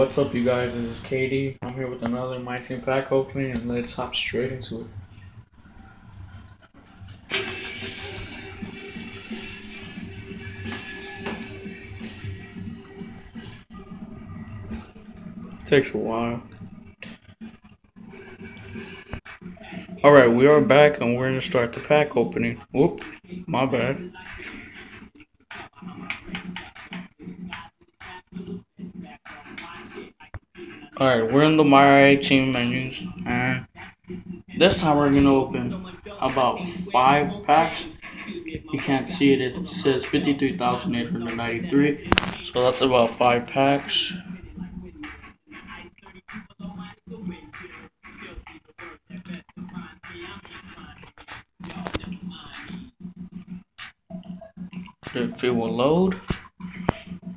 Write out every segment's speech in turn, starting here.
What's up, you guys? This is Katie. I'm here with another MyTeam Pack Opening, and let's hop straight into it. Takes a while. Alright, we are back and we're gonna start the pack opening. Whoop, my bad. Alright, we're in the MyTeam menus, and this time we're gonna open about 5 packs. You can't see it, it says 53,893, so that's about 5 packs. If it will load.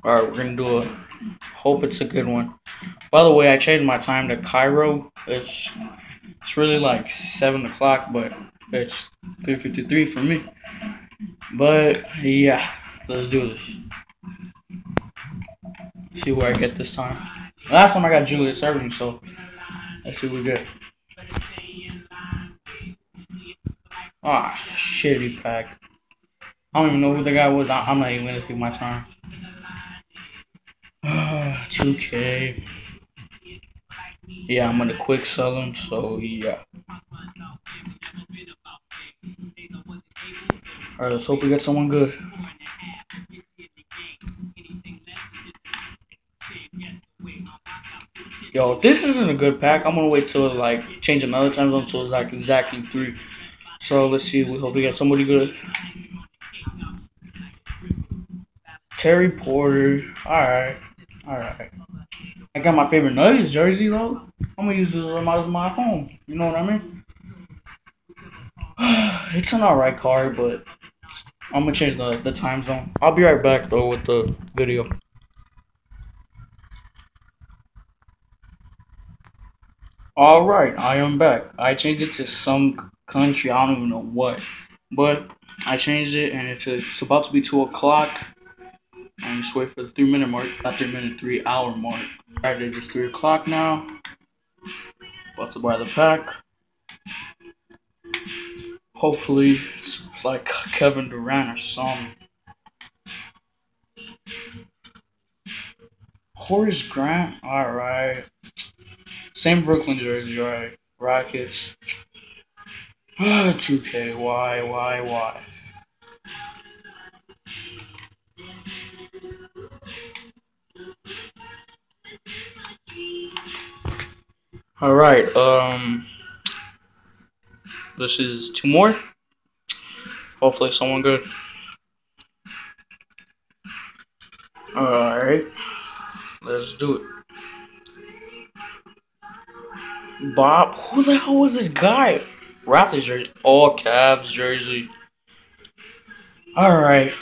Alright, we're gonna do a, hope it's a good one. By the way, I changed my time to Cairo. It's really like 7 o'clock, but it's 3:53 for me. But yeah, let's do this. See where I get this time. Last time I got Julius Erving, so let's see what we get. Ah, shitty pack. I don't even know who the guy was. I'm not even gonna take my time. 2K. Yeah, I'm gonna quick sell him, so yeah. Alright, let's hope we get someone good. Yo, if this isn't a good pack, I'm gonna wait till like change another time zone until it's like exactly 3. So let's see, we hope we get somebody good. Terry Porter. Alright. I got my favorite Nuggets jersey though. I'm gonna use this as my home. You know what I mean? It's an alright card, but I'm gonna change the time zone. I'll be right back though with the video. Alright, I am back. I changed it to some country, I don't even know what. But I changed it and it's about to be 2 o'clock. And just wait for the 3-minute mark, not 3-minute, 3-hour mark. Alright, it's 3 o'clock now. About to buy the pack. Hopefully it's like Kevin Durant or something. Horace Grant, alright. Same Brooklyn jersey, alright. Rockets. 2K, why? Alright, this is 2 more. Hopefully someone good. Alright, let's do it. Bob, who the hell was this guy? Raptors jersey, all Cavs jersey. Alright,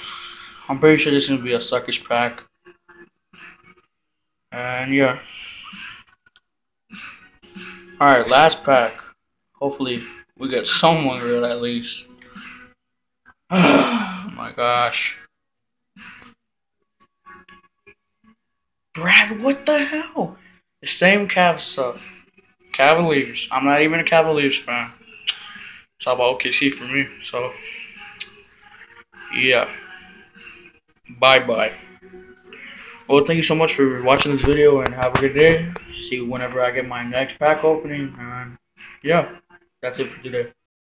I'm pretty sure this is gonna be a suckish pack. And yeah. Alright, last pack. Hopefully we get someone real at least. Oh my gosh. Brad, what the hell? The same Cavs stuff. Cavaliers. I'm not even a Cavaliers fan. It's all about OKC for me. So, yeah. Bye-bye. Well, thank you so much for watching this video and have a good day. See you whenever I get my next pack opening. And yeah, that's it for today.